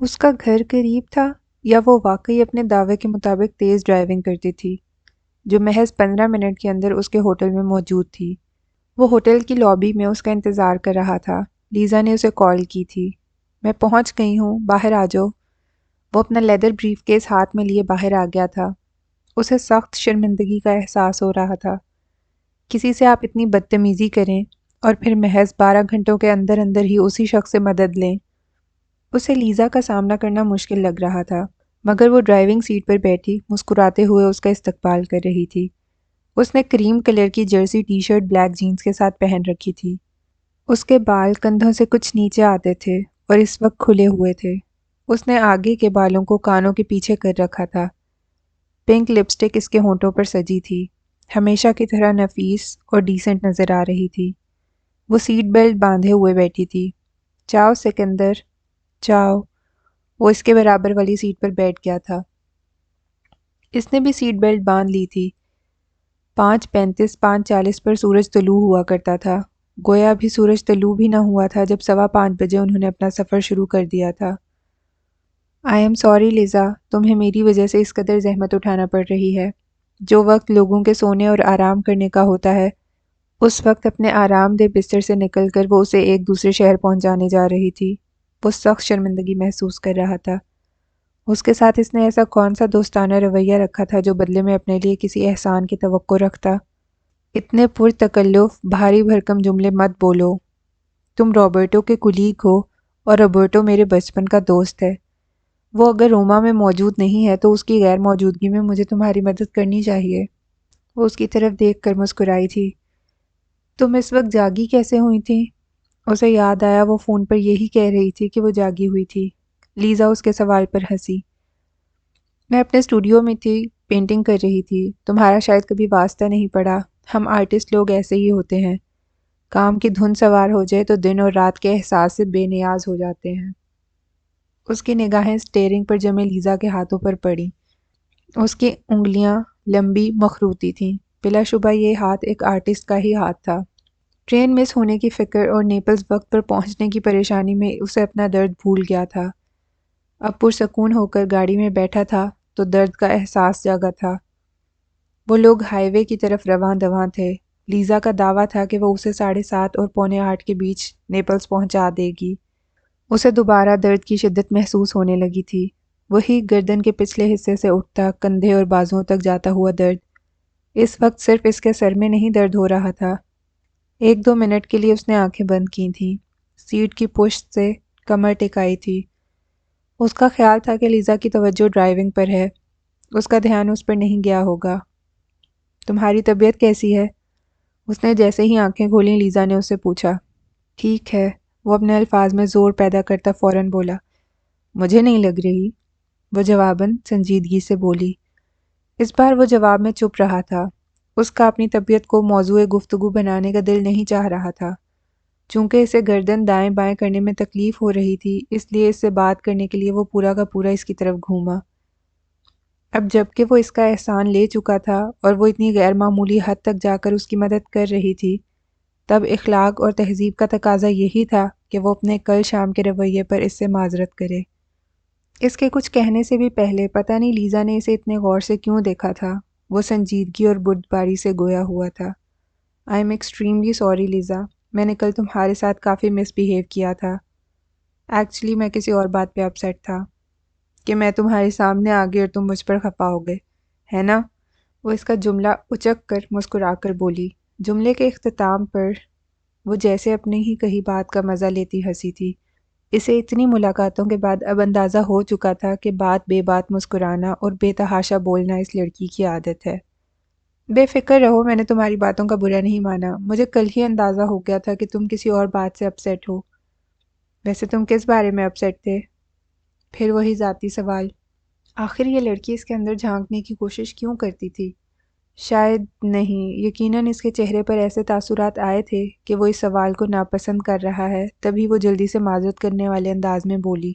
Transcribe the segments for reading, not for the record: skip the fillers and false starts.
اس کا گھر قریب تھا یا وہ واقعی اپنے دعوے کے مطابق تیز ڈرائیونگ کرتی تھی جو محض 15 منٹ کے اندر اس کے ہوٹل میں موجود تھی؟ وہ ہوٹل کی لابی میں اس کا انتظار کر رہا تھا۔ لیزا نے اسے کال کی تھی۔ میں پہنچ گئی ہوں، باہر آ جاؤ۔ وہ اپنا لیدر بریف کیس ہاتھ میں لیے باہر آ گیا تھا۔ اسے سخت شرمندگی کا احساس ہو رہا تھا۔ کسی سے آپ اتنی بدتمیزی کریں اور پھر محض 12 گھنٹوں کے اندر اندر ہی اسی شخص سے مدد لیں۔ اسے لیزا کا سامنا کرنا مشکل لگ رہا تھا، مگر وہ ڈرائیونگ سیٹ پر بیٹھی مسکراتے ہوئے اس کا استقبال کر رہی تھی۔ اس نے کریم کلر کی jersey T shirt black jeans کے ساتھ پہن رکھی تھی۔ اس کے بال کندھوں سے کچھ نیچے آتے تھے اور اس وقت کھلے ہوئے تھے۔ اس نے آگے کے بالوں کو کانوں کے پیچھے کر رکھا تھا۔ پنک لپسٹک اس کے ہونٹوں پر سجی تھی۔ ہمیشہ کی طرح نفیس اور ڈیسنٹ نظر آ رہی تھی۔ وہ سیٹ بیلٹ باندھے ہوئے بیٹھی تھی۔ چاؤ سکندر، چاؤ۔ وہ اس کے برابر والی سیٹ پر بیٹھ گیا تھا۔ اس نے بھی سیٹ بیلٹ باندھ لی تھی۔ 5:35 5:40 پر سورج طلوع ہوا کرتا تھا۔ گویا ابھی سورج طلوع بھی نہ ہوا تھا جب 5:15 انہوں نے اپنا سفر شروع کر دیا تھا۔ آئی ایم سوری لیزا، تمہیں میری وجہ سے اس قدر زحمت اٹھانا پڑ رہی ہے۔ جو وقت لوگوں کے سونے اور آرام کرنے کا ہوتا ہے، اس وقت اپنے آرام دہ بستر سے نکل کر وہ اسے ایک دوسرے شہر پہنچانے جا رہی تھی۔ وہ سخت شرمندگی محسوس کر رہا تھا۔ اس کے ساتھ اس نے ایسا کون سا دوستانہ رویہ رکھا تھا جو بدلے میں اپنے لیے کسی احسان کی توقع رکھتا؟ اتنے پرتکلف بھاری بھرکم جملے مت بولو۔ تم روبرٹو کے کلیگ ہو اور روبرٹو میرے بچپن کا دوست ہے۔ وہ اگر روما میں موجود نہیں ہے تو اس کی غیر موجودگی میں مجھے تمہاری مدد کرنی چاہیے۔ وہ اس کی طرف دیکھ کر مسکرائی تھی۔ تم اس وقت جاگی کیسے ہوئی تھی؟ اسے یاد آیا وہ فون پر یہی کہہ رہی تھی کہ وہ جاگی ہوئی تھی۔ لیزا اس کے سوال پر ہنسی۔ میں اپنے اسٹوڈیو میں تھی، پینٹنگ کر رہی تھی۔ تمہارا شاید کبھی واسطہ نہیں پڑا، ہم آرٹسٹ لوگ ایسے ہی ہوتے ہیں۔ کام کی دھن سوار ہو جائے تو دن اور رات کے احساس سے بے نیاز ہو جاتے ہیں۔ اس کی نگاہیں اسٹیئرنگ پر جمے لیزا کے ہاتھوں پر پڑیں۔ اس کی انگلیاں لمبی مخروطی تھیں۔ بلا شبہ یہ ہاتھ ایک آرٹسٹ کا ہی ہاتھ تھا۔ ٹرین مس ہونے کی فکر اور نیپلز وقت پر پہنچنے کی پریشانی میں اسے اپنا درد بھول گیا تھا۔ اب پرسکون ہو کر گاڑی میں بیٹھا تھا تو درد کا احساس جاگا تھا۔ وہ لوگ ہائی وے کی طرف رواں دواں تھے۔ لیزا کا دعویٰ تھا کہ وہ اسے 7:30 اور 7:45 کے بیچ نیپلز پہنچا دے گی۔ اسے دوبارہ درد کی شدت محسوس ہونے لگی تھی۔ وہی گردن کے پچھلے حصے سے اٹھتا کندھے اور بازوؤں تک جاتا ہوا درد۔ اس وقت صرف اس کے سر میں نہیں درد ہو رہا تھا۔ 1-2 منٹ کے لیے اس نے آنکھیں بند کی تھیں۔ سیٹ کی پشت سے کمر ٹکائی تھی۔ اس کا خیال تھا کہ لیزا کی توجہ ڈرائیونگ پر ہے۔ اس کا دھیان اس پر نہیں گیا ہوگا۔ تمہاری طبیعت کیسی ہے؟ اس نے جیسے ہی آنکھیں کھولیں لیزا نے اس سے پوچھا۔ ٹھیک ہے، وہ اپنے الفاظ میں زور پیدا کرتا فوراً بولا۔ مجھے نہیں لگ رہی، وہ جواباً سنجیدگی سے بولی۔ اس بار وہ جواب میں چپ رہا تھا۔ اس کا اپنی طبیعت کو موضوع گفتگو بنانے کا دل نہیں چاہ رہا تھا۔ چونکہ اسے گردن دائیں بائیں کرنے میں تکلیف ہو رہی تھی، اس لیے اس سے بات کرنے کے لیے وہ پورا کا پورا اس کی طرف گھوما۔ اب جب کہ وہ اس کا احسان لے چکا تھا اور وہ اتنی غیر معمولی حد تک جا کر اس کی مدد کر رہی تھی، تب اخلاق اور تہذیب کا تقاضا یہی تھا کہ وہ اپنے کل شام کے رویے پر اس سے معذرت کرے۔ اس کے کچھ کہنے سے بھی پہلے پتہ نہیں لیزا نے اسے اتنے غور سے کیوں دیکھا تھا۔ وہ سنجیدگی اور بردباری سے گویا ہوا تھا۔ I am extremely sorry Lisa, میں نے کل تمہارے ساتھ کافی مس بیہیو کیا تھا۔ ایکچولی میں کسی اور بات پہ اپسیٹ تھا کہ میں تمہارے سامنے آ گئی اور تم مجھ پر خفا ہو گئے، ہے نا؟ وہ اس کا جملہ اچک کر مسکرا کر بولی۔ جملے کے اختتام پر وہ جیسے اپنے ہی کہی بات کا مزہ لیتی ہنسی تھی۔ اسے اتنی ملاقاتوں کے بعد اب اندازہ ہو چکا تھا کہ بات بے بات مسکرانا اور بے تحاشا بولنا اس لڑکی کی عادت ہے۔ بے فکر رہو، میں نے تمہاری باتوں کا برا نہیں مانا۔ مجھے کل ہی اندازہ ہو گیا تھا کہ تم کسی اور بات سے اپسیٹ ہو۔ ویسے تم کس بارے میں اپسیٹ تھے؟ پھر وہی ذاتی سوال۔ آخر یہ لڑکی اس کے اندر جھانکنے کی کوشش کیوں کرتی تھی؟ شاید نہیں، یقیناً اس کے چہرے پر ایسے تاثرات آئے تھے کہ وہ اس سوال کو ناپسند کر رہا ہے، تبھی وہ جلدی سے معذرت کرنے والے انداز میں بولی۔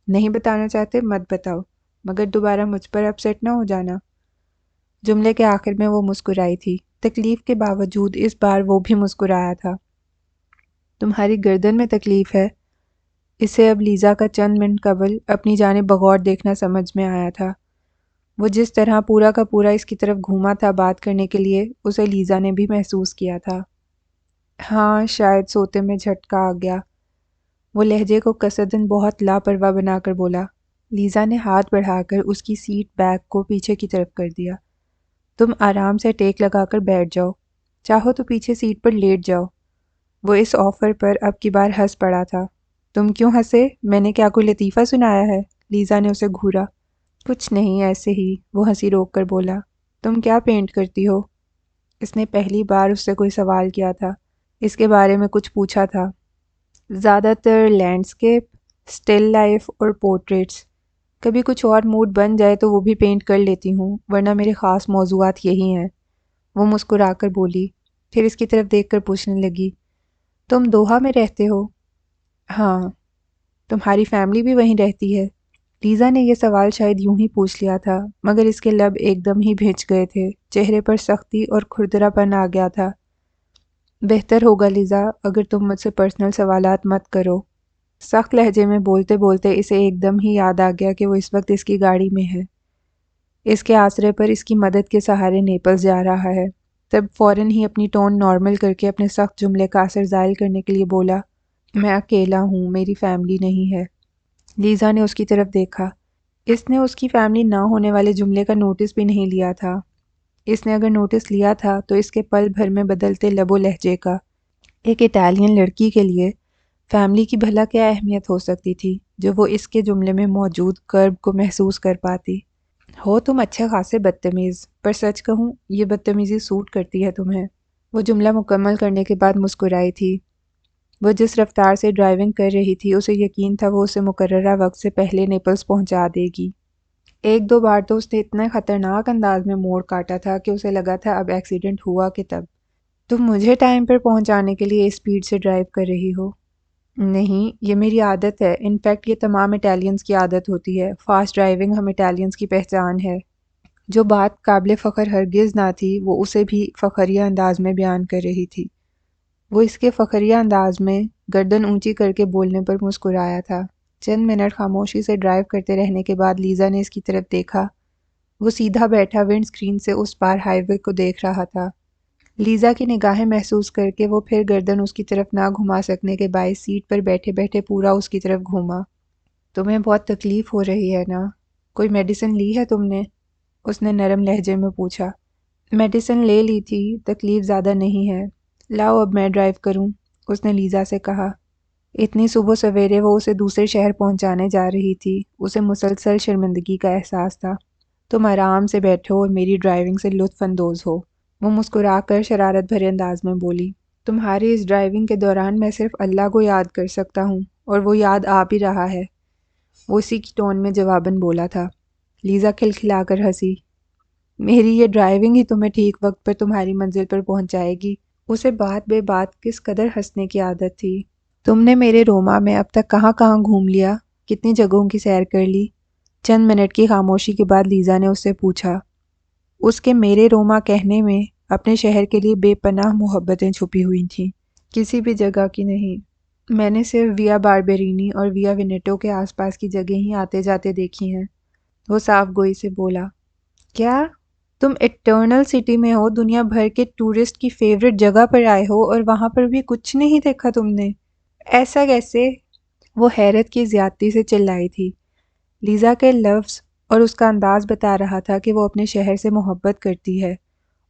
نہیں بتانا چاہتے مت بتاؤ، مگر دوبارہ مجھ پر اپسیٹ نہ ہو جانا۔ جملے کے آخر میں وہ مسکرائی تھی۔ تکلیف کے باوجود اس بار وہ بھی مسکرایا تھا۔ تمہاری گردن میں تکلیف ہے؟ اسے اب لیزا کا چند منٹ قبل اپنی جانب بغور دیکھنا سمجھ میں آیا تھا۔ وہ جس طرح پورا کا پورا اس کی طرف گھوما تھا بات کرنے کے لیے، اسے لیزا نے بھی محسوس کیا تھا۔ ہاں، شاید سوتے میں جھٹکا آ گیا، وہ لہجے کو قصدن بہت لاپرواہ بنا کر بولا۔ لیزا نے ہاتھ بڑھا کر اس کی سیٹ بیک کو پیچھے کی طرف کر دیا۔ تم آرام سے ٹیک لگا کر بیٹھ جاؤ، چاہو تو پیچھے سیٹ پر لیٹ جاؤ۔ وہ اس آفر پر اب کی بار ہنس پڑا تھا۔ تم کیوں ہنسے؟ میں نے کیا کوئی لطیفہ سنایا ہے؟ لیزا نے اسے گھورا۔ کچھ نہیں، ایسے ہی، وہ ہنسی روک کر بولا۔ تم کیا پینٹ کرتی ہو؟ اس نے پہلی بار اس سے کوئی سوال کیا تھا، اس کے بارے میں کچھ پوچھا تھا۔ زیادہ تر لینڈسکیپ، سٹل لائف اور پورٹریٹس۔ کبھی کچھ اور موڈ بن جائے تو وہ بھی پینٹ کر لیتی ہوں، ورنہ میرے خاص موضوعات یہی ہیں۔ وہ مسکرا کر بولی، پھر اس کی طرف دیکھ کر پوچھنے لگی، تم دوحہ میں رہتے ہو؟ ہاں۔ تمہاری فیملی بھی وہیں رہتی ہے؟ لیزا نے یہ سوال شاید یوں ہی پوچھ لیا تھا، مگر اس کے لب ایک دم ہی بھنچ گئے تھے، چہرے پر سختی اور کھردرا پن آ گیا تھا۔ بہتر ہوگا لیزا اگر تم مجھ سے پرسنل سوالات مت کرو۔ سخت لہجے میں بولتے بولتے اسے ایک دم ہی یاد آ گیا کہ وہ اس وقت اس کی گاڑی میں ہے، اس کے آسرے پر اس کی مدد کے سہارے نیپلز جا رہا ہے۔ تب فوراً ہی اپنی ٹون نارمل کر کے اپنے سخت جملے کا اثر زائل کرنے کے لیے بولا، میں اکیلا ہوں، میری فیملی نہیں ہے۔ لیزا نے اس کی طرف دیکھا۔ اس نے اس کی فیملی نہ ہونے والے جملے کا نوٹس بھی نہیں لیا تھا۔ اس نے اگر نوٹس لیا تھا تو اس کے پل بھر میں بدلتے لب و لہجے کا۔ ایک اٹالین لڑکی کے لیے فیملی کی بھلا کیا اہمیت ہو سکتی تھی جو وہ اس کے جملے میں موجود کرب کو محسوس کر پاتی۔ ہو تم اچھے خاصے بدتمیز، پر سچ کہوں یہ بدتمیزی سوٹ کرتی ہے تمہیں۔ وہ جملہ مکمل کرنے کے بعد مسکرائی تھی۔ وہ جس رفتار سے ڈرائیونگ کر رہی تھی اسے یقین تھا وہ اسے مقررہ وقت سے پہلے نیپلز پہنچا دے گی۔ ایک دو بار تو اس نے اتنے خطرناک انداز میں موڑ کاٹا تھا کہ اسے لگا تھا اب ایکسیڈنٹ ہوا کہ تب۔ تم مجھے ٹائم پر پہنچانے کے لیے اسپیڈ سے ڈرائیو کر رہی ہو؟ نہیں، یہ میری عادت ہے، انفیکٹ یہ تمام اٹالینز کی عادت ہوتی ہے، فاسٹ ڈرائیونگ ہم اٹالینز کی پہچان ہے۔ جو بات قابل فخر ہرگز نہ تھی وہ اسے بھی فخریہ انداز میں بیان کر رہی تھی۔ وہ اس کے فخریہ انداز میں گردن اونچی کر کے بولنے پر مسکرایا تھا۔ چند منٹ خاموشی سے ڈرائیو کرتے رہنے کے بعد لیزا نے اس کی طرف دیکھا۔ وہ سیدھا بیٹھا ونڈ اسکرین سے اس پار ہائی وے کو دیکھ رہا تھا۔ لیزا کی نگاہیں محسوس کر کے وہ پھر گردن اس کی طرف نہ گھما سکنے کے باعث سیٹ پر بیٹھے بیٹھے پورا اس کی طرف گھوما۔ تمہیں بہت تکلیف ہو رہی ہے نا؟ کوئی میڈیسن لی ہے تم نے؟ اس نے نرم لہجے میں پوچھا۔ میڈیسن لے لی تھی، تکلیف زیادہ نہیں ہے۔ لاؤ اب میں ڈرائیو کروں، اس نے لیزا سے کہا۔ اتنی صبح سویرے وہ اسے دوسرے شہر پہنچانے جا رہی تھی، اسے مسلسل شرمندگی کا احساس تھا۔ تم آرام سے بیٹھو اور میری ڈرائیونگ سے لطف اندوز ہو، وہ مسکرا کر شرارت بھرے انداز میں بولی۔ تمہاری اس ڈرائیونگ کے دوران میں صرف اللہ کو یاد کر سکتا ہوں، اور وہ یاد آ بھی رہا ہے، وہ اسی کی ٹون میں جواباً بولا تھا۔ لیزا کھلکھلا کر ہنسی۔ میری یہ ڈرائیونگ ہی تمہیں ٹھیک وقت پر تمہاری منزل پر پہنچائے گی۔ اسے بات بے بات کس قدر ہنسنے کی عادت تھی۔ تم نے میرے روما میں اب تک کہاں کہاں گھوم لیا، کتنی جگہوں کی سیر کر لی؟ چند منٹ کی خاموشی کے بعد لیزا نے اس سے پوچھا۔ اس کے میرے روما کہنے میں اپنے شہر کے لیے بے پناہ محبتیں چھپی ہوئی تھیں، کسی بھی جگہ کی نہیں۔ میں نے صرف ویا باربرینی اور ویا وینیٹو کے آس پاس کی جگہیں ہی آتے جاتے دیکھی ہیں، وہ صاف گوئی سے بولا۔ کیا؟ تم ایٹرنل سٹی میں ہو، دنیا بھر کے ٹورسٹ کی فیورٹ جگہ پر آئے ہو، اور وہاں پر بھی کچھ نہیں دیکھا تم نے؟ ایسا کیسے؟ وہ حیرت کی زیادتی سے چلائی تھی۔ لیزا کے لفظ اور اس کا انداز بتا رہا تھا کہ وہ اپنے شہر سے محبت کرتی ہے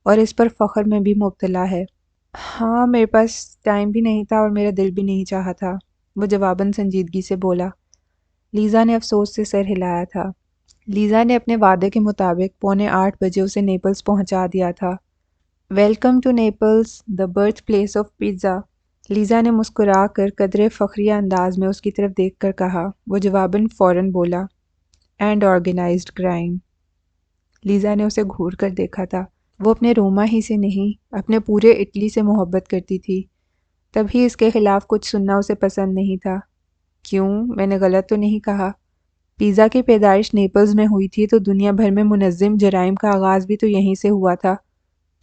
اور اس پر فخر میں بھی مبتلا ہے۔ ہاں، میرے پاس ٹائم بھی نہیں تھا اور میرا دل بھی نہیں چاہا تھا، وہ جواباً سنجیدگی سے بولا۔ لیزا نے افسوس سے سر ہلایا تھا۔ لیزا نے اپنے وعدے کے مطابق 7:45 اسے نیپلز پہنچا دیا تھا۔ Welcome to Naples, the birth place of pizza, Lisa نے مسکرا کر قدرے فخریہ انداز میں اس کی طرف دیکھ کر کہا۔ وہ جواباً فوراً بولا، اینڈ آرگنائزڈ کرائم۔ لیزا نے اسے گھور کر دیکھا تھا۔ وہ اپنے روما ہی سے نہیں، اپنے پورے اٹلی سے محبت کرتی تھی، تبھی اس کے خلاف کچھ سننا اسے پسند نہیں تھا۔ کیوں؟ میں نے غلط تو نہیں کہا؟ پیزا کی پیدائش نیپلز میں ہوئی تھی تو دنیا بھر میں منظم جرائم کا آغاز بھی تو یہیں سے ہوا تھا۔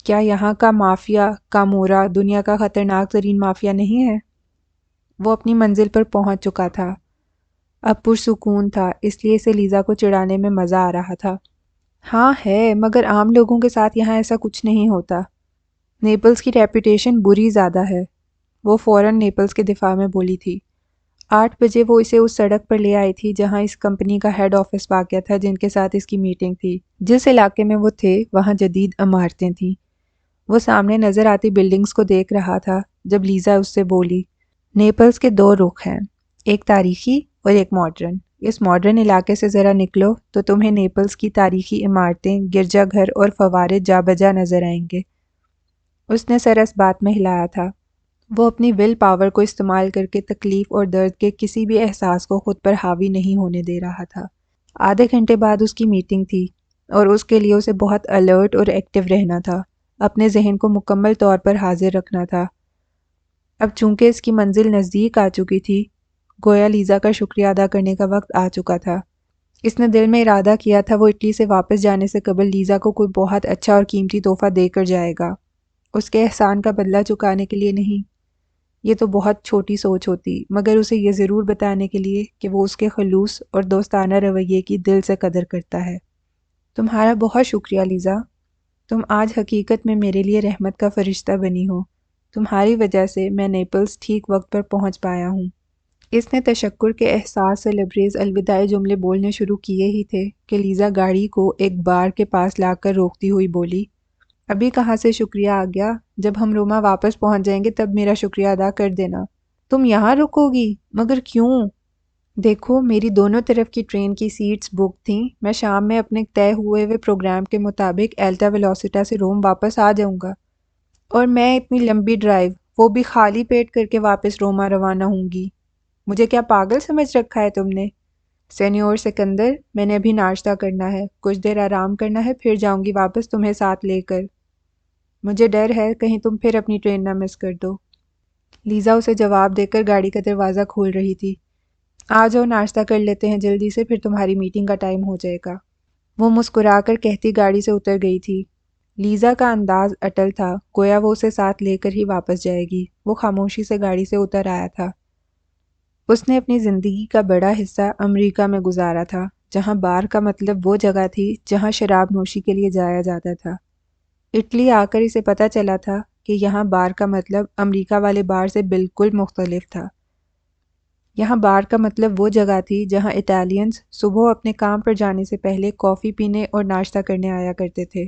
کیا یہاں کا مافیا کامورا دنیا کا خطرناک ترین مافیا نہیں ہے؟ وہ اپنی منزل پر پہنچ چکا تھا۔ اب پرسکون تھا، اس لیے اسے لیزا کو چڑھانے میں مزہ آ رہا تھا۔ ہاں ہے، مگر عام لوگوں کے ساتھ یہاں ایسا کچھ نہیں ہوتا۔ نیپلز کی ریپوٹیشن بری زیادہ ہے۔ وہ فوراً نیپلز کے دفاع میں بولی تھی۔ 8 بجے وہ اسے اس سڑک پر لے آئی تھی جہاں اس کمپنی کا ہیڈ آفس واقع تھا، جن کے ساتھ اس کی میٹنگ تھی۔ جس علاقے میں وہ تھے وہاں جدید عمارتیں تھیں۔ وہ سامنے نظر آتی بلڈنگز کو دیکھ رہا تھا جب لیزا اس سے بولی، نیپلز کے 2 رخ ہیں، ایک تاریخی اور ایک ماڈرن۔ اس ماڈرن علاقے سے ذرا نکلو تو تمہیں نیپلز کی تاریخی عمارتیں، گرجا گھر اور فوارے جا بجا نظر آئیں گے۔ اس نے سر اس بات میں ہلایا تھا۔ وہ اپنی ول پاور کو استعمال کر کے تکلیف اور درد کے کسی بھی احساس کو خود پر حاوی نہیں ہونے دے رہا تھا۔ آدھے گھنٹے بعد اس کی میٹنگ تھی اور اس کے لیے اسے بہت الرٹ اور ایکٹیو رہنا تھا، اپنے ذہن کو مکمل طور پر حاضر رکھنا تھا۔ اب چونکہ اس کی منزل نزدیک آ چکی تھی، گویا لیزا کا شکریہ ادا کرنے کا وقت آ چکا تھا۔ اس نے دل میں ارادہ کیا تھا وہ اٹلی سے واپس جانے سے قبل لیزا کو کوئی بہت اچھا اور قیمتی تحفہ دے کر جائے گا، اس کے احسان کا بدلہ چکانے کے لیے نہیں۔ یہ تو بہت چھوٹی سوچ ہوتی، مگر اسے یہ ضرور بتانے کے لیے کہ وہ اس کے خلوص اور دوستانہ رویے کی دل سے قدر کرتا ہے۔ تمہارا بہت شکریہ لیزا، تم آج حقیقت میں میرے لیے رحمت کا فرشتہ بنی ہو۔ تمہاری وجہ سے میں نیپلز ٹھیک وقت پر پہنچ پایا ہوں۔ اس نے تشکر کے احساس سے لبریز الوداعی جملے بولنے شروع کیے ہی تھے کہ لیزا گاڑی کو ایک بار کے پاس لا کر روکتی ہوئی بولی، ابھی کہاں سے شکریہ آ گیا؟ جب ہم روما واپس پہنچ جائیں گے تب میرا شکریہ ادا کر دینا۔ تم یہاں رکو گی؟ مگر کیوں؟ دیکھو، میری دونوں طرف کی ٹرین کی سیٹس بک تھیں۔ میں شام میں اپنے طے ہوئے پروگرام کے مطابق ایلٹا ویلوسیٹا سے روم واپس آ جاؤں گا، اور میں اتنی لمبی ڈرائیو، وہ بھی خالی پیٹ کر کے واپس روما روانہ ہوں گی۔ مجھے کیا پاگل سمجھ رکھا ہے تم نے؟ سینیور سکندر، میں نے ابھی ناشتہ کرنا ہے، کچھ دیر آرام کرنا ہے، پھر جاؤں گی واپس تمہیں ساتھ لے کر۔ مجھے ڈر ہے کہیں تم پھر اپنی ٹرین نہ مس کر دو۔ لیزا اسے جواب دے کر گاڑی کا دروازہ کھول رہی تھی۔ آ جاؤ، ناشتہ کر لیتے ہیں جلدی سے، پھر تمہاری میٹنگ کا ٹائم ہو جائے گا۔ وہ مسکرا کر کہتی گاڑی سے اتر گئی تھی۔ لیزا کا انداز اٹل تھا، گویا وہ اسے ساتھ لے کر ہی واپس جائے گی۔ وہ خاموشی سے گاڑی سے اتر آیا تھا۔ اس نے اپنی زندگی کا بڑا حصہ امریکہ میں گزارا تھا، جہاں بار کا مطلب وہ جگہ تھی جہاں شراب نوشی کے لیے جایا جاتا تھا۔ اٹلی آ کر اسے پتہ چلا تھا کہ یہاں بار کا مطلب امریکہ والے بار سے بالکل مختلف تھا۔ یہاں بار کا مطلب وہ جگہ تھی جہاں اٹالینز صبح اپنے کام پر جانے سے پہلے کافی پینے اور ناشتہ کرنے آیا کرتے تھے۔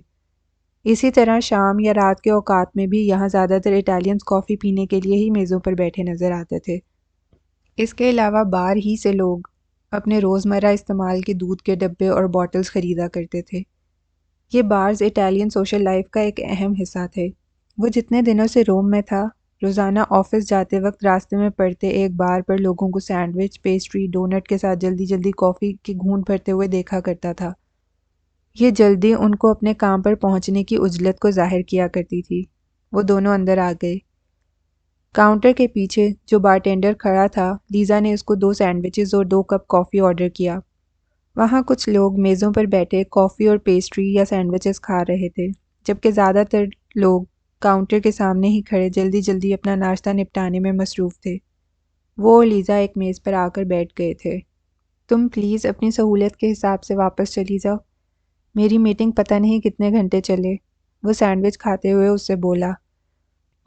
اسی طرح شام یا رات کے اوقات میں بھی یہاں زیادہ تر اٹالینز کافی پینے کے لیے ہی میزوں پر بیٹھے نظر آتے تھے۔ اس کے علاوہ بار ہی سے لوگ اپنے روزمرہ استعمال کے دودھ کے ڈبے اور باٹلز خریدا کرتے تھے۔ یہ بارز اٹالین سوشل لائف کا ایک اہم حصہ تھے۔ وہ جتنے دنوں سے روم میں تھا، روزانہ آفس جاتے وقت راستے میں پڑتے ایک بار پر لوگوں کو سینڈوچ، پیسٹری، ڈونٹ کے ساتھ جلدی جلدی کافی کی گھونٹ بھرتے ہوئے دیکھا کرتا تھا۔ یہ جلدی ان کو اپنے کام پر پہنچنے کی عجلت کو ظاہر کیا کرتی تھی۔ وہ دونوں اندر آ گئے۔ کاؤنٹر کے پیچھے جو بارٹینڈر کھڑا تھا، لیزا نے اس کو 2 سینڈوچز اور 2 کپ کافی آرڈر کیا۔ وہاں کچھ لوگ میزوں پر بیٹھے کافی اور پیسٹری یا سینڈوچز کھا رہے تھے، جبکہ زیادہ تر لوگ کاؤنٹر کے سامنے ہی کھڑے جلدی جلدی اپنا ناشتہ نپٹانے میں مصروف تھے۔ وہ اور لیزا ایک میز پر آ کر بیٹھ گئے تھے۔ تم پلیز اپنی سہولت کے حساب سے واپس چلی جاؤ، میری میٹنگ پتہ نہیں کتنے گھنٹے چلے، وہ سینڈوچ کھاتے ہوئے اس سے بولا۔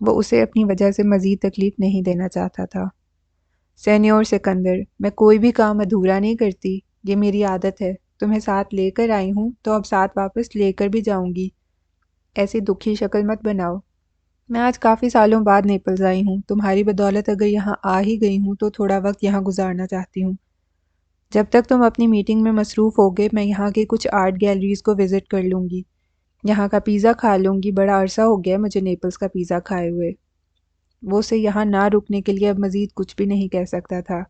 وہ اسے اپنی وجہ سے مزید تکلیف نہیں دینا چاہتا تھا۔ سینیور سکندر، میں کوئی بھی کام ادھورا نہیں کرتی، یہ میری عادت ہے۔ تمہیں ساتھ لے کر آئی ہوں تو اب ساتھ واپس لے کر بھی جاؤں گی۔ ایسی دکھی شکل مت بناؤ۔ میں آج کافی سالوں بعد نیپلز آئی ہوں، تمہاری بدولت اگر یہاں آ ہی گئی ہوں تو تھوڑا وقت یہاں گزارنا چاہتی ہوں۔ جب تک تم اپنی میٹنگ میں مصروف ہوگے میں یہاں کی کچھ آرٹ گیلریز کو وزٹ کر لوں گی، یہاں کا پیزا کھا لوں گی، بڑا عرصہ ہو گیا مجھے نیپلز کا پیزا کھائے ہوئے۔ وہ اسے یہاں نہ رکنے کے لیے اب مزید کچھ بھی نہیں کہہ سکتا تھا۔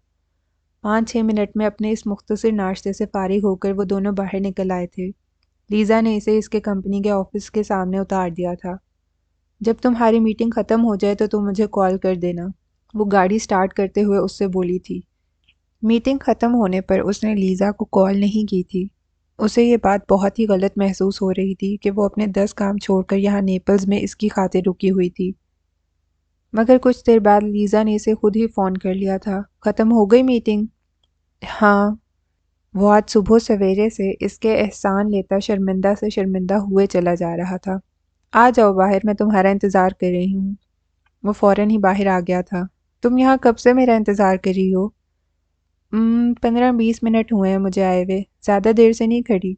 5-6 منٹ میں اپنے اس مختصر ناشتے سے فارغ ہو کر وہ دونوں باہر نکل آئے تھے۔ لیزا نے اسے اس کے کمپنی کے آفس کے سامنے اتار دیا تھا۔ جب تمہاری میٹنگ ختم ہو جائے تو تم مجھے کال کر دینا، وہ گاڑی سٹارٹ کرتے ہوئے اس سے بولی تھی۔ میٹنگ ختم ہونے پر اس نے لیزا کو کال نہیں کی تھی۔ اسے یہ بات بہت ہی غلط محسوس ہو رہی تھی کہ وہ اپنے 10 کام چھوڑ کر یہاں نیپلز میں اس کی خاطر رکی ہوئی تھی۔ مگر کچھ دیر بعد لیزا نے اسے خود ہی فون کر لیا تھا۔ ختم ہو گئی میٹنگ؟ ہاں، وہ آج صبح سویرے سے اس کے احسان لیتا شرمندہ سے شرمندہ ہوئے چلا جا رہا تھا۔ آ جاؤ باہر، میں تمہارا انتظار کر رہی ہوں۔ وہ فوراً ہی باہر آ گیا تھا۔ تم یہاں کب سے میرا انتظار کر رہی ہو؟ 15-20 منٹ ہوئے ہیں مجھے آئے ہوئے، زیادہ دیر سے نہیں کھڑی۔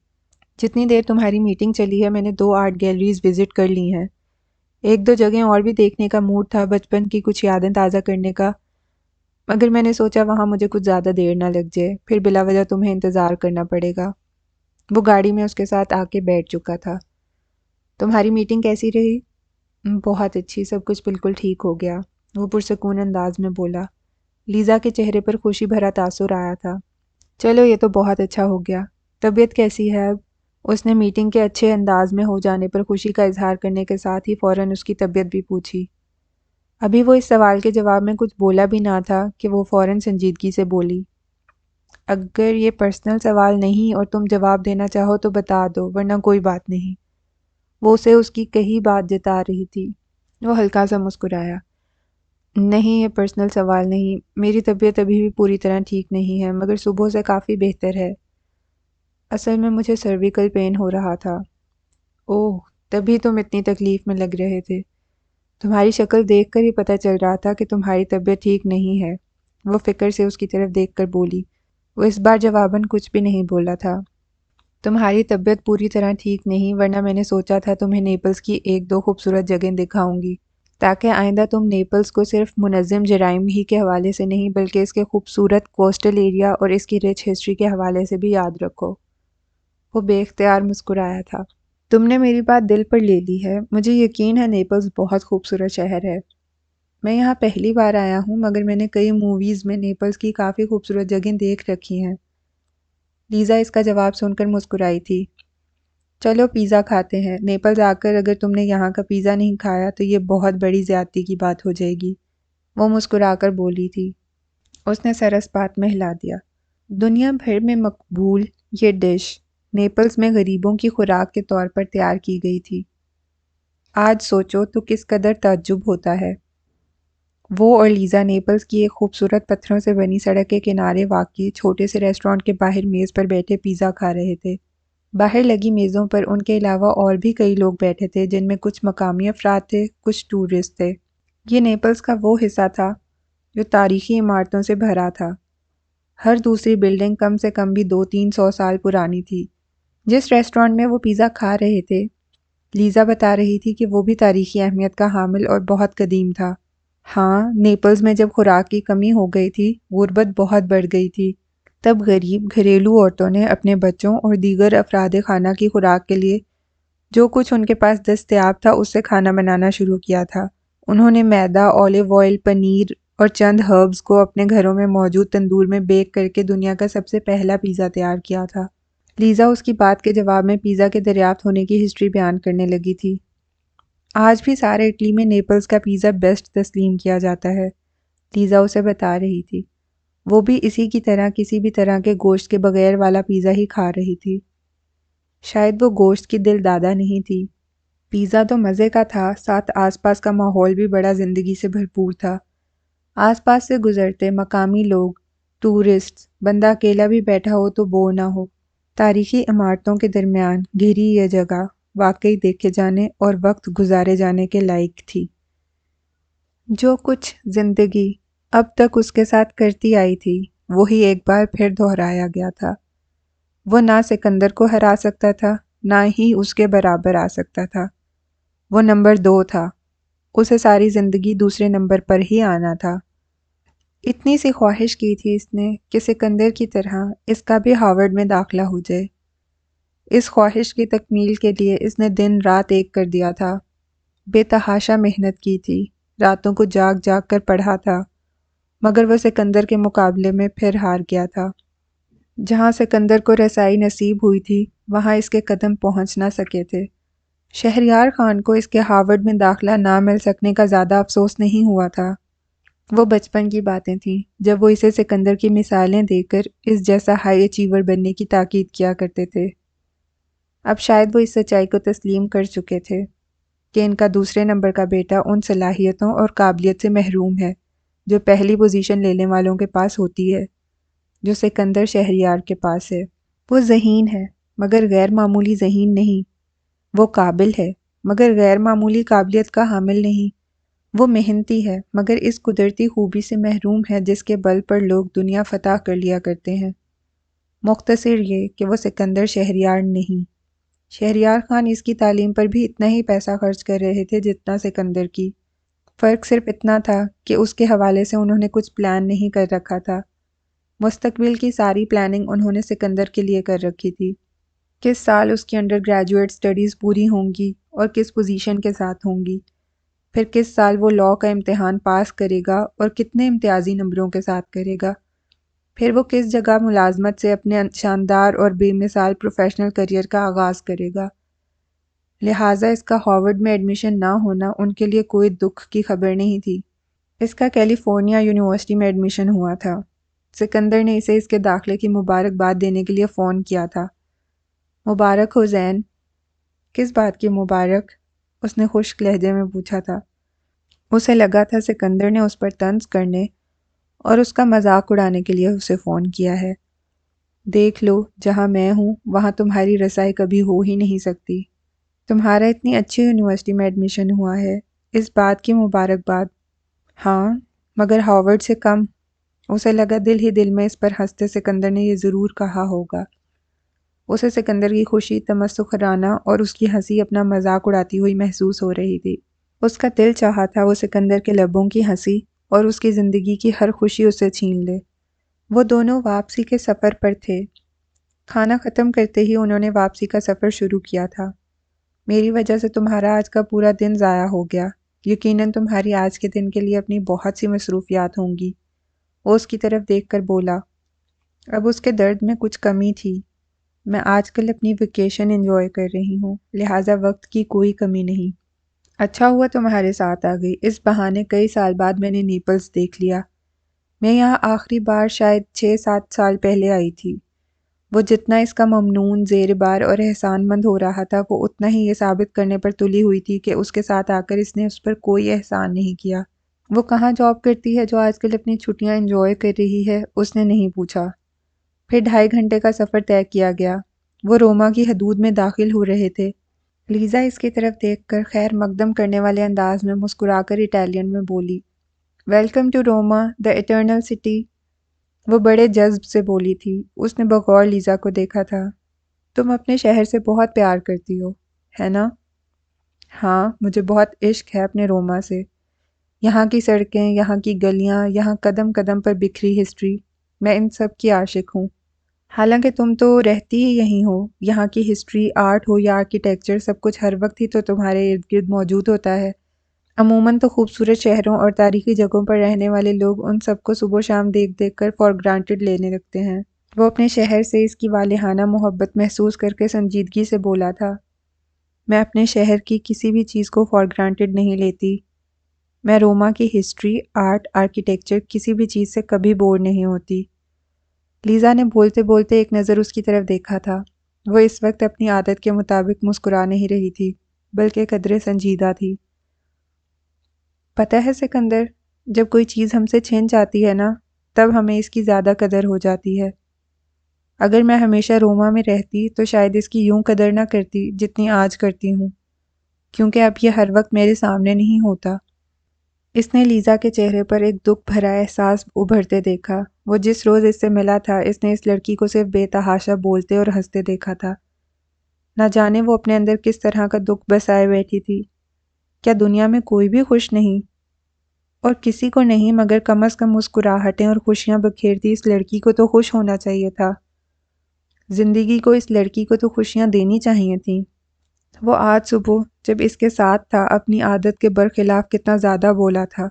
جتنی دیر تمہاری میٹنگ چلی ہے میں نے 2 آرٹ گیلریز وزٹ کر لی ہیں، 1-2 جگہیں اور بھی دیکھنے کا موڈ تھا، بچپن کی کچھ یادیں تازہ کرنے کا، مگر میں نے سوچا وہاں مجھے کچھ زیادہ دیر نہ لگ جائے، پھر بلا وجہ تمہیں انتظار کرنا پڑے گا۔ وہ گاڑی میں اس کے ساتھ آ کے بیٹھ چکا تھا۔ تمہاری میٹنگ کیسی رہی؟ بہت اچھی، سب کچھ بالکل ٹھیک ہو گیا، وہ پرسکون انداز میں بولا۔ لیزا کے چہرے پر خوشی بھرا تاثر آیا تھا۔ چلو یہ تو بہت اچھا ہو گیا۔ طبیعت کیسی ہے اب؟ اس نے میٹنگ کے اچھے انداز میں ہو جانے پر خوشی کا اظہار کرنے کے ساتھ ہی فوراً اس کی طبیعت بھی پوچھی۔ ابھی وہ اس سوال کے جواب میں کچھ بولا بھی نہ تھا کہ وہ فوراً سنجیدگی سے بولی، اگر یہ پرسنل سوال نہیں اور تم جواب دینا چاہو تو بتا دو، ورنہ کوئی بات نہیں۔ وہ اسے اس کی کہی بات جتا رہی تھی۔ وہ ہلکا سا مسکرایا۔ نہیں، یہ پرسنل سوال نہیں، میری طبیعت ابھی بھی پوری طرح ٹھیک نہیں ہے، مگر صبح سے کافی بہتر ہے۔ اصل میں مجھے سرویکل پین ہو رہا تھا۔ اوہ، تبھی تم اتنی تکلیف میں لگ رہے تھے۔ تمہاری شکل دیکھ کر ہی پتہ چل رہا تھا کہ تمہاری طبیعت ٹھیک نہیں ہے، وہ فکر سے اس کی طرف دیکھ کر بولی۔ وہ اس بار جواباً کچھ بھی نہیں بولا تھا۔ تمہاری طبیعت پوری طرح ٹھیک نہیں، ورنہ میں نے سوچا تھا تمہیں نیپلز کی 1-2 خوبصورت جگہیں دکھاؤں گی، تاکہ آئندہ تم نیپلز کو صرف منظم جرائم ہی کے حوالے سے نہیں بلکہ اس کے خوبصورت کوسٹل ایریا اور اس کی رچ ہسٹری کے حوالے سے بھی یاد رکھو۔ وہ بے اختیار مسکرایا تھا۔ تم نے میری بات دل پر لے لی ہے، مجھے یقین ہے نیپلز بہت خوبصورت شہر ہے۔ میں یہاں پہلی بار آیا ہوں، مگر میں نے کئی موویز میں نیپلز کی کافی خوبصورت جگہیں دیکھ رکھی ہیں۔ لیزا اس کا جواب سن کر مسکرائی تھی۔ چلو پیزا کھاتے ہیں، نیپلز آ کر اگر تم نے یہاں کا پیزا نہیں کھایا تو یہ بہت بڑی زیادتی کی بات ہو جائے گی، وہ مسکرا کر بولی تھی۔ اس نے سر اس بات میں ہلا دیا۔ دنیا بھر میں مقبول یہ ڈش نیپلز میں غریبوں کی خوراک کے طور پر تیار کی گئی تھی۔ آج سوچو تو کس قدر تعجب ہوتا ہے۔ وہ اور لیزا نیپلز کی ایک خوبصورت پتھروں سے بنی سڑک کے کنارے واقع چھوٹے سے ریسٹورانٹ کے باہر میز پر بیٹھے پیزا کھا رہے تھے۔ باہر لگی میزوں پر ان کے علاوہ اور بھی کئی لوگ بیٹھے تھے، جن میں کچھ مقامی افراد تھے، کچھ ٹورسٹ تھے۔ یہ نیپلز کا وہ حصہ تھا جو تاریخی عمارتوں سے بھرا تھا۔ ہر دوسری بلڈنگ کم سے کم بھی 200-300 سال پرانی تھی۔ جس ریسٹورانٹ میں وہ پیزا کھا رہے تھے، لیزا بتا رہی تھی کہ وہ بھی تاریخی اہمیت کا حامل اور بہت قدیم تھا۔ ہاں، نیپلز میں جب خوراک کی کمی ہو گئی تھی، غربت بہت بڑھ گئی تھی، تب غریب گھریلو عورتوں نے اپنے بچوں اور دیگر افراد خانہ کی خوراک کے لیے جو کچھ ان کے پاس دستیاب تھا اس سے کھانا بنانا شروع کیا تھا۔ انہوں نے میدا، اولیو آئل، پنیر اور چند ہربز کو اپنے گھروں میں موجود تندور میں بیک کر کے دنیا کا سب سے پہلا پیزا تیار کیا تھا۔ لیزا اس کی بات کے جواب میں پیزا کے دریافت ہونے کی ہسٹری بیان کرنے لگی تھی۔ آج بھی سارے اٹلی میں نیپلز کا پیزا بیسٹ تسلیم کیا جاتا ہے، لیزا اسے بتا رہی تھی۔ وہ بھی اسی کی طرح کسی بھی طرح کے گوشت کے بغیر والا پیزا ہی کھا رہی تھی۔ شاید وہ گوشت کی دل دادا نہیں تھی۔ پیزا تو مزے کا تھا، ساتھ آس پاس کا ماحول بھی بڑا زندگی سے بھرپور تھا۔ آس پاس سے گزرتے مقامی لوگ، ٹورسٹ، بندہ اکیلا بھی بیٹھا ہو تو بور نہ ہو۔ تاریخی عمارتوں کے درمیان گھری یہ جگہ واقعی دیکھے جانے اور وقت گزارے جانے کے لائق تھی۔ جو کچھ زندگی اب تک اس کے ساتھ کرتی آئی تھی، وہی ایک بار پھر دہرایا گیا تھا۔ وہ نہ سکندر کو ہرا سکتا تھا، نہ ہی اس کے برابر آ سکتا تھا۔ وہ نمبر 2 تھا، اسے ساری زندگی دوسرے نمبر پر ہی آنا تھا۔ اتنی سی خواہش کی تھی اس نے کہ سکندر کی طرح اس کا بھی ہارورڈ میں داخلہ ہو جائے۔ اس خواہش کی تکمیل کے لیے اس نے دن رات ایک کر دیا تھا، بے تحاشا محنت کی تھی، راتوں کو جاگ جاگ کر پڑھا تھا، مگر وہ سکندر کے مقابلے میں پھر ہار گیا تھا۔ جہاں سکندر کو رسائی نصیب ہوئی تھی، وہاں اس کے قدم پہنچ نہ سکے تھے۔ شہریار خان کو اس کے ہارورڈ میں داخلہ نہ مل سکنے کا زیادہ افسوس نہیں ہوا تھا۔ وہ بچپن کی باتیں تھیں جب وہ اسے سکندر کی مثالیں دے کر اس جیسا ہائی اچیور بننے کی تاکید کیا کرتے تھے۔ اب شاید وہ اس سچائی کو تسلیم کر چکے تھے کہ ان کا دوسرے نمبر کا بیٹا ان صلاحیتوں اور قابلیت سے محروم ہے جو پہلی پوزیشن لینے والوں کے پاس ہوتی ہے۔ جو سکندر شہریار کے پاس ہے۔ وہ ذہین ہے مگر غیر معمولی ذہین نہیں، وہ قابل ہے مگر غیر معمولی قابلیت کا حامل نہیں، وہ محنتی ہے مگر اس قدرتی خوبی سے محروم ہے جس کے بل پر لوگ دنیا فتح کر لیا کرتے ہیں۔ مختصر یہ کہ وہ سکندر شہریار نہیں۔ شہریار خان اس کی تعلیم پر بھی اتنا ہی پیسہ خرچ کر رہے تھے جتنا سکندر کی۔ فرق صرف اتنا تھا کہ اس کے حوالے سے انہوں نے کچھ پلان نہیں کر رکھا تھا۔ مستقبل کی ساری پلاننگ انہوں نے سکندر کے لیے کر رکھی تھی۔ کس سال اس کی انڈر گریجویٹ سٹڈیز پوری ہوں گی اور کس پوزیشن کے ساتھ ہوں گی، پھر کس سال وہ لاء کا امتحان پاس کرے گا اور کتنے امتیازی نمبروں کے ساتھ کرے گا، پھر وہ کس جگہ ملازمت سے اپنے شاندار اور بے مثال پروفیشنل کریئر کا آغاز کرے گا۔ لہٰذا اس کا ہارورڈ میں ایڈمیشن نہ ہونا ان کے لیے کوئی دکھ کی خبر نہیں تھی۔ اس کا کیلیفورنیا یونیورسٹی میں ایڈمیشن ہوا تھا۔ سکندر نے اسے اس کے داخلے کی مبارکباد دینے کے لیے فون کیا تھا۔ مبارک ہو زین۔ کس بات کی مبارک؟ اس نے خشک لہجے میں پوچھا تھا۔ اسے لگا تھا سکندر نے اس پر طنز کرنے اور اس کا مذاق اڑانے کے لیے اسے فون کیا ہے۔ دیکھ لو، جہاں میں ہوں وہاں تمہاری رسائی کبھی ہو ہی نہیں سکتی۔ تمہارا اتنی اچھی یونیورسٹی میں ایڈمیشن ہوا ہے، اس بات کی مبارکباد۔ ہاں، مگر ہارورڈ سے کم۔ اسے لگا دل ہی دل میں اس پر ہنستے سکندر نے یہ ضرور کہا ہوگا۔ اسے سکندر کی خوشی تمسخرانہ اور اس کی ہنسی اپنا مذاق اڑاتی ہوئی محسوس ہو رہی تھی۔ اس کا دل چاہا تھا وہ سکندر کے لبوں کی ہنسی اور اس کی زندگی کی ہر خوشی اسے چھین لے۔ وہ دونوں واپسی کے سفر پر تھے۔ کھانا ختم کرتے ہی انہوں نے واپسی کا سفر شروع کیا تھا۔ میری وجہ سے تمہارا آج کا پورا دن ضائع ہو گیا۔ یقیناً تمہاری آج کے دن کے لیے اپنی بہت سی مصروفیات ہوں گی۔ وہ اس کی طرف دیکھ کر بولا۔ اب اس کے درد میں کچھ کمی تھی۔ میں آج کل اپنی ویکیشن انجوائے کر رہی ہوں، لہٰذا وقت کی کوئی کمی نہیں۔ اچھا ہوا تمہارے ساتھ آ گئی، اس بہانے کئی سال بعد میں نے نیپلز دیکھ لیا۔ میں یہاں آخری بار شاید 6-7 سال پہلے آئی تھی۔ وہ جتنا اس کا ممنون، زیر بار اور احسان مند ہو رہا تھا، وہ اتنا ہی یہ ثابت کرنے پر تلی ہوئی تھی کہ اس کے ساتھ آ کر اس نے اس پر کوئی احسان نہیں کیا۔ وہ کہاں جاب کرتی ہے جو آج کل اپنی چھٹیاں انجوائے کر رہی ہے؟ اس نے نہیں پوچھا۔ پھر 2.5 گھنٹے کا سفر طے کیا گیا۔ وہ روما کی حدود میں داخل ہو رہے تھے۔ لیزا اس کی طرف دیکھ کر خیر مقدم کرنے والے انداز میں مسکرا کر اٹالین میں بولی، welcome to Roma, the eternal city. وہ بڑے جذب سے بولی تھی۔ اس نے بغور لیزا کو دیکھا تھا۔ تم اپنے شہر سے بہت پیار کرتی ہو، ہے نا؟ ہاں، مجھے بہت عشق ہے اپنے روما سے۔ یہاں کی سڑکیں، یہاں کی گلیاں، یہاں قدم قدم پر بکھری ہسٹری، میں ان سب کی عاشق ہوں۔ حالانکہ تم تو رہتی ہی یہیں ہو، یہاں کی ہسٹری، آرٹ ہو یا آرکیٹیکچر، سب کچھ ہر وقت ہی تو تمہارے ارد گرد موجود ہوتا ہے۔ عموماً تو خوبصورت شہروں اور تاریخی جگہوں پر رہنے والے لوگ ان سب کو صبح و شام دیکھ دیکھ کر فار گرانٹڈ لینے لگتے ہیں۔ وہ اپنے شہر سے اس کی والہانہ محبت محسوس کر کے سنجیدگی سے بولا تھا، میں اپنے شہر کی کسی بھی چیز کو فار گرانٹڈ نہیں لیتی۔ میں روما کی ہسٹری، آرٹ، آرکیٹیکچر، کسی بھی چیز سے کبھی بور نہیں ہوتی۔ لیزا نے بولتے بولتے ایک نظر اس کی طرف دیکھا تھا۔ وہ اس وقت اپنی عادت کے مطابق مسکرا نہیں رہی تھی، بلکہ قدرے سنجیدہ تھی۔ پتہ ہے سکندر، جب کوئی چیز ہم سے چھن جاتی ہے نا، تب ہمیں اس کی زیادہ قدر ہو جاتی ہے۔ اگر میں ہمیشہ روما میں رہتی تو شاید اس کی یوں قدر نہ کرتی جتنی آج کرتی ہوں، کیونکہ اب یہ ہر وقت میرے سامنے نہیں ہوتا۔ اس نے لیزا کے چہرے پر ایک دکھ بھرا احساس ابھرتے دیکھا۔ وہ جس روز اس سے ملا تھا، اس نے اس لڑکی کو صرف بے تحاشا بولتے اور ہنستے دیکھا تھا۔ نہ جانے وہ اپنے اندر کس طرح کا دکھ بسائے بیٹھی تھی۔ کیا دنیا میں کوئی بھی خوش نہیں؟ اور کسی کو نہیں، مگر کم از کم مسکراہٹیں اور خوشیاں بکھیرتی اس لڑکی کو تو خوش ہونا چاہیے تھا۔ زندگی کو اس لڑکی کو تو خوشیاں دینی چاہیے تھیں۔ وہ آج صبح جب اس کے ساتھ تھا، اپنی عادت کے برخلاف کتنا زیادہ بولا تھا،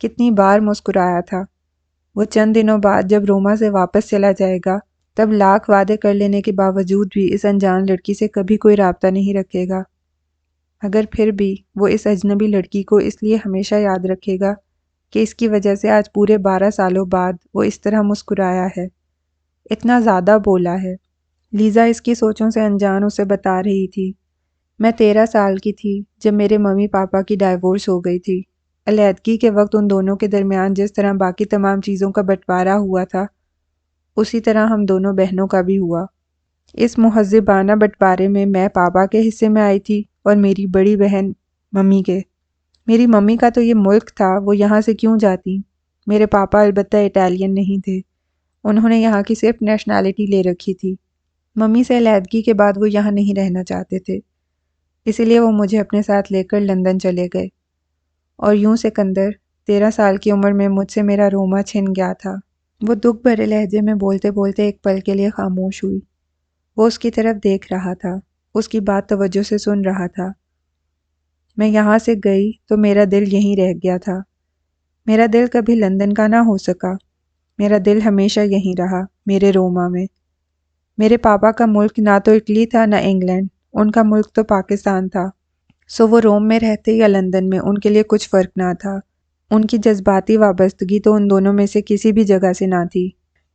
کتنی بار مسکرایا تھا۔ وہ چند دنوں بعد جب روما سے واپس چلا جائے گا، تب لاکھ وعدے کر لینے کے باوجود بھی اس انجان لڑکی سے کبھی کوئی رابطہ نہیں رکھے گا۔ مگر پھر بھی وہ اس اجنبی لڑکی کو اس لیے ہمیشہ یاد رکھے گا کہ اس کی وجہ سے آج پورے 12 سالوں بعد وہ اس طرح مسکرایا ہے، اتنا زیادہ بولا ہے۔ لیزا اس کی سوچوں سے انجان اسے بتا رہی تھی، میں 13 سال کی تھی جب میرے ممی پاپا کی ڈائیورس ہو گئی تھی۔ علیحدگی کے وقت ان دونوں کے درمیان جس طرح باقی تمام چیزوں کا بٹوارا ہوا تھا، اسی طرح ہم دونوں بہنوں کا بھی ہوا۔ اس مہذبانہ بٹوارے میں پاپا کے حصے میں آئی تھی اور میری بڑی بہن ممی کے۔ میری ممی کا تو یہ ملک تھا، وہ یہاں سے کیوں جاتی؟ میرے پاپا البتہ اٹالین نہیں تھے، انہوں نے یہاں کی صرف نیشنلٹی لے رکھی تھی۔ ممی سے علیحدگی کے بعد وہ یہاں نہیں رہنا چاہتے تھے، اسی لیے وہ مجھے اپنے ساتھ لے کر لندن چلے گئے۔ اور یوں سکندر 13 سال کی عمر میں مجھ سے میرا روما چھن گیا تھا۔ وہ دکھ بھرے لہجے میں بولتے بولتے ایک پل کے لیے خاموش ہوئی۔ وہ اس کی طرف دیکھ رہا تھا، اس کی بات توجہ سے سن رہا تھا۔ میں یہاں سے گئی تو میرا دل یہیں رہ گیا تھا۔ میرا دل کبھی لندن کا نہ ہو سکا، میرا دل ہمیشہ یہیں رہا، میرے روما میں۔ میرے پاپا کا ملک نہ تو اٹلی تھا نہ انگلینڈ، ان کا ملک تو پاکستان تھا۔ سو وہ روم میں رہتے یا لندن میں، ان کے لیے کچھ فرق نہ تھا۔ ان کی جذباتی وابستگی تو ان دونوں میں سے کسی بھی جگہ سے نہ تھی۔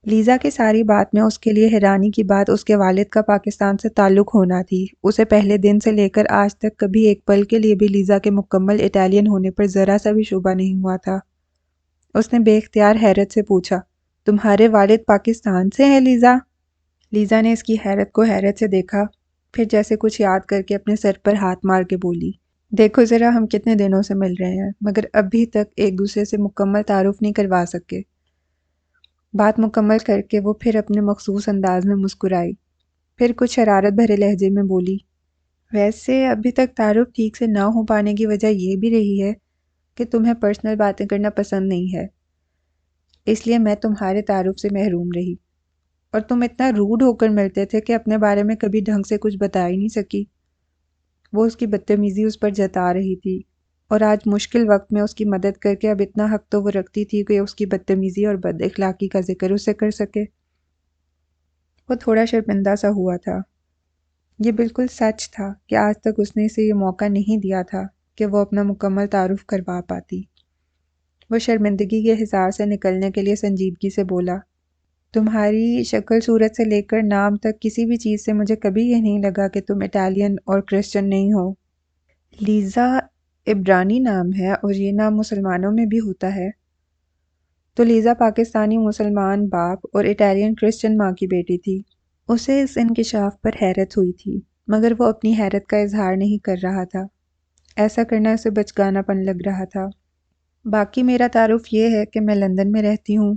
لیزا کی ساری بات میں اس کے لیے حیرانی کی بات اس کے والد کا پاکستان سے تعلق ہونا تھی۔ اسے پہلے دن سے لے کر آج تک کبھی ایک پل کے لیے بھی لیزا کے مکمل اٹالین ہونے پر ذرا سا بھی شبہ نہیں ہوا تھا۔ اس نے بے اختیار حیرت سے پوچھا، تمہارے والد پاکستان سے ہیں لیزا؟ لیزا نے اس کی حیرت کو حیرت سے دیکھا، پھر جیسے کچھ یاد کر کے اپنے سر پر ہاتھ مار کے بولی، دیکھو ذرا، ہم کتنے دنوں سے مل رہے ہیں مگر ابھی تک ایک دوسرے سے مکمل تعارف نہیں کروا سکے۔ بات مکمل کر کے وہ پھر اپنے مخصوص انداز میں مسکرائی، پھر کچھ شرارت بھرے لہجے میں بولی، ویسے ابھی تک تعارف ٹھیک سے نہ ہو پانے کی وجہ یہ بھی رہی ہے کہ تمہیں پرسنل باتیں کرنا پسند نہیں ہے، اس لیے میں تمہارے تعارف سے محروم رہی، اور تم اتنا روڈ ہو کر ملتے تھے کہ اپنے بارے میں کبھی ڈھنگ سے کچھ بتا ہی نہیں سکی۔ وہ اس کی بدتمیزی اس پر جتا رہی تھی، اور آج مشکل وقت میں اس کی مدد کر کے اب اتنا حق تو وہ رکھتی تھی کہ اس کی بدتمیزی اور بد اخلاقی کا ذکر اسے کر سکے۔ وہ تھوڑا شرمندہ سا ہوا تھا۔ یہ بالکل سچ تھا کہ آج تک اس نے اسے یہ موقع نہیں دیا تھا کہ وہ اپنا مکمل تعارف کروا پاتی۔ وہ شرمندگی کے حصار سے نکلنے کے لیے سنجیدگی سے بولا، تمہاری شکل صورت سے لے کر نام تک کسی بھی چیز سے مجھے کبھی یہ نہیں لگا کہ تم اٹالین اور کرسچن نہیں ہو۔ لیزا عبرانی نام ہے اور یہ نام مسلمانوں میں بھی ہوتا ہے۔ تو لیزا پاکستانی مسلمان باپ اور اٹالین کرسچن ماں کی بیٹی تھی۔ اسے اس انکشاف پر حیرت ہوئی تھی، مگر وہ اپنی حیرت کا اظہار نہیں کر رہا تھا۔ ایسا کرنا اسے بچگانہ پن لگ رہا تھا۔ باقی میرا تعارف یہ ہے کہ میں لندن میں رہتی ہوں۔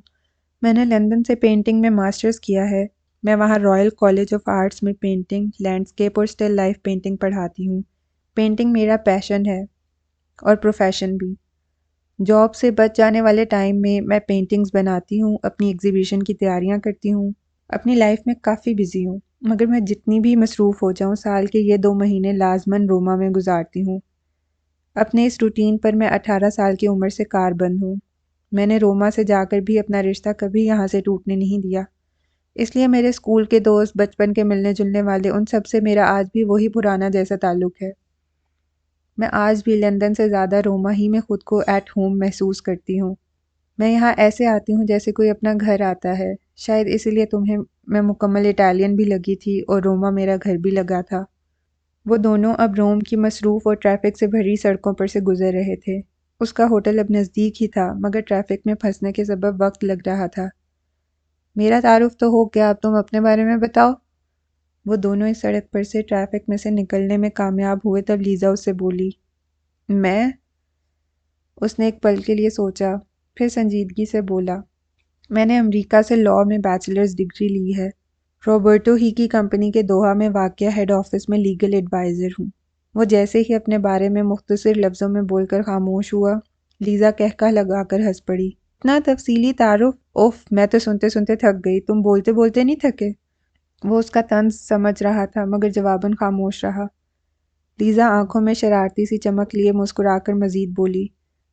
میں نے لندن سے پینٹنگ میں ماسٹرز کیا ہے۔ میں وہاں رائل کالج آف آرٹس میں پینٹنگ، لینڈسکیپ اور سٹل لائف پینٹنگ پڑھاتی ہوں۔ پینٹنگ میرا پیشن ہے اور پروفیشن بھی۔ جاب سے بچ جانے والے ٹائم میں میں پینٹنگز بناتی ہوں، اپنی ایگزیبیشن کی تیاریاں کرتی ہوں، اپنی لائف میں کافی بزی ہوں، مگر میں جتنی بھی مصروف ہو جاؤں سال کے یہ 2 مہینے لازماً روما میں گزارتی ہوں۔ اپنے اس روٹین پر میں 18 سال کی عمر سے کاربند ہوں۔ میں نے روما سے جا کر بھی اپنا رشتہ کبھی یہاں سے ٹوٹنے نہیں دیا، اس لیے میرے اسکول کے دوست، بچپن کے ملنے جلنے والے، ان سب سے میرا آج بھی وہی پرانا جیسا تعلق ہے۔ میں آج بھی لندن سے زیادہ روما ہی میں خود کو ایٹ ہوم محسوس کرتی ہوں۔ میں یہاں ایسے آتی ہوں جیسے کوئی اپنا گھر آتا ہے، شاید اسی لیے تمہیں میں مکمل اٹالین بھی لگی تھی اور روما میرا گھر بھی لگا تھا۔ وہ دونوں اب روم کی مصروف اور ٹریفک سے بھری سڑکوں پر سے گزر رہے تھے۔ اس کا ہوٹل اب نزدیک ہی تھا، مگر ٹریفک میں پھنسنے کے سبب وقت لگ رہا تھا۔ میرا تعارف تو ہو گیا، اب تم اپنے بارے میں بتاؤ۔ وہ دونوں اس سڑک پر سے ٹریفک میں سے نکلنے میں کامیاب ہوئے تب لیزا اس سے بولی، میں؟ اس نے ایک پل کے لیے سوچا، پھر سنجیدگی سے بولا، میں نے امریکہ سے لاء میں بیچلرز ڈگری لی ہے۔ روبرٹو ہی کی کمپنی کے دوحہ میں واقع ہیڈ آفس میں لیگل ایڈوائزر ہوں۔ وہ جیسے ہی اپنے بارے میں مختصر لفظوں میں بول کر خاموش ہوا، لیزا کہکہ لگا کر ہنس پڑی، اتنا تفصیلی تعارف؟ اوف، میں تو سنتے سنتے تھک گئی، تم بولتے بولتے نہیں تھکے؟ وہ اس کا طنز سمجھ رہا تھا مگر جواباً خاموش رہا۔ لیزا آنکھوں میں شرارتی سی چمک لیے مسکرا کر مزید بولی،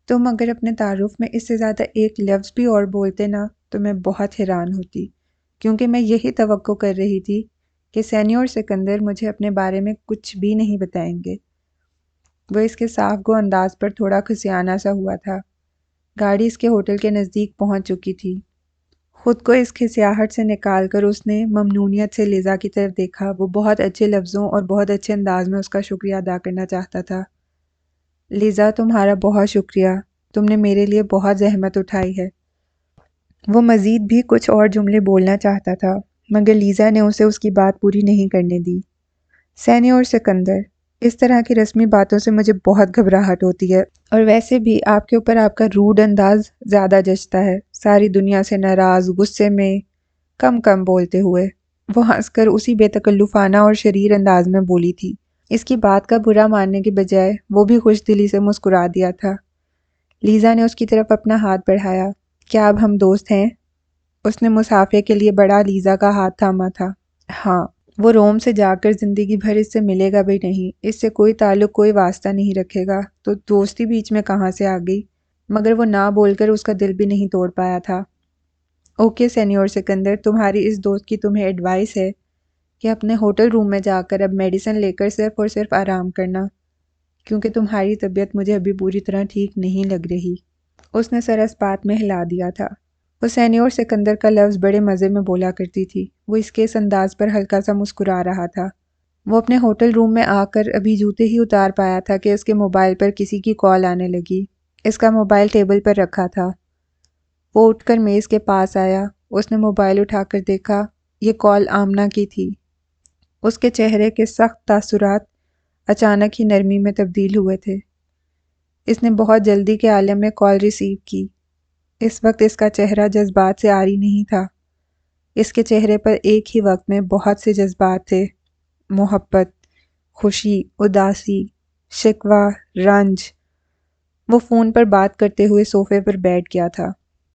تم اگر اپنے تعارف میں اس سے زیادہ ایک لفظ بھی اور بولتے نا تو میں بہت حیران ہوتی، کیونکہ میں یہی توقع کر رہی تھی کہ سینیور سکندر مجھے اپنے بارے میں کچھ بھی نہیں بتائیں گے۔ وہ اس کے صاف گو انداز پر تھوڑا کھسیانہ سا ہوا تھا۔ گاڑی اس کے ہوٹل کے نزدیک پہنچ چکی تھی۔ خود کو اس کھسیاہٹ سے نکال کر اس نے ممنونیت سے لیزا کی طرف دیکھا۔ وہ بہت اچھے لفظوں اور بہت اچھے انداز میں اس کا شکریہ ادا کرنا چاہتا تھا۔ لیزا، تمہارا بہت شکریہ، تم نے میرے لیے بہت زحمت اٹھائی ہے۔ وہ مزید بھی کچھ اور جملے بولنا چاہتا تھا مگر لیزا نے اسے اس کی بات پوری نہیں کرنے دی۔ سینیور سکندر، اس طرح کی رسمی باتوں سے مجھے بہت گھبراہٹ ہوتی ہے، اور ویسے بھی آپ کے اوپر آپ کا روڈ انداز زیادہ جچتا ہے، ساری دنیا سے ناراض، غصے میں، کم کم بولتے ہوئے۔ وہ ہنس کر اسی بے تکلفانہ اور شریر انداز میں بولی تھی۔ اس کی بات کا برا ماننے کے بجائے وہ بھی خوش دلی سے مسکرا دیا تھا۔ لیزا نے اس کی طرف اپنا ہاتھ بڑھایا۔ کیا اب ہم دوست ہیں؟ اس نے مسافے کے لیے بڑا لیزا کا ہاتھ تھاما تھا۔ ہاں، وہ روم سے جا کر زندگی بھر اس سے ملے گا بھی نہیں، اس سے کوئی تعلق، کوئی واسطہ نہیں رکھے گا، تو دوستی بیچ میں کہاں سے آ گئی؟ مگر وہ نہ بول کر اس کا دل بھی نہیں توڑ پایا تھا۔ اوکے سینیور سکندر، تمہاری اس دوست کی تمہیں ایڈوائس ہے کہ اپنے ہوٹل روم میں جا کر اب میڈیسن لے کر صرف اور صرف آرام کرنا، کیونکہ تمہاری طبیعت مجھے ابھی پوری طرح ٹھیک نہیں لگ رہی۔ اس نے سر اس بات میں ہلا دیا تھا۔ وہ سینیور سکندر کا لفظ بڑے مزے میں بولا کرتی تھی۔ وہ اس کے اس انداز پر ہلکا سا مسکرا رہا تھا۔ وہ اپنے ہوٹل روم میں آ کر ابھی جوتے ہی اتار پایا تھا کہ اس کے موبائل پر کسی کی کال آنے لگی۔ اس کا موبائل ٹیبل پر رکھا تھا۔ وہ اٹھ کر میز کے پاس آیا۔ اس نے موبائل اٹھا کر دیکھا، یہ کال آمنہ کی تھی۔ اس کے چہرے کے سخت تاثرات اچانک ہی نرمی میں تبدیل ہوئے تھے۔ اس نے بہت جلدی کے عالم میں کال ریسیو کی۔ اس وقت اس کا چہرہ جذبات سے عاری نہیں تھا۔ اس کے چہرے پر ایک ہی وقت میں بہت سے جذبات تھے، محبت، خوشی، اداسی، شکوہ، رنج۔ وہ فون پر بات کرتے ہوئے صوفے پر بیٹھ گیا تھا۔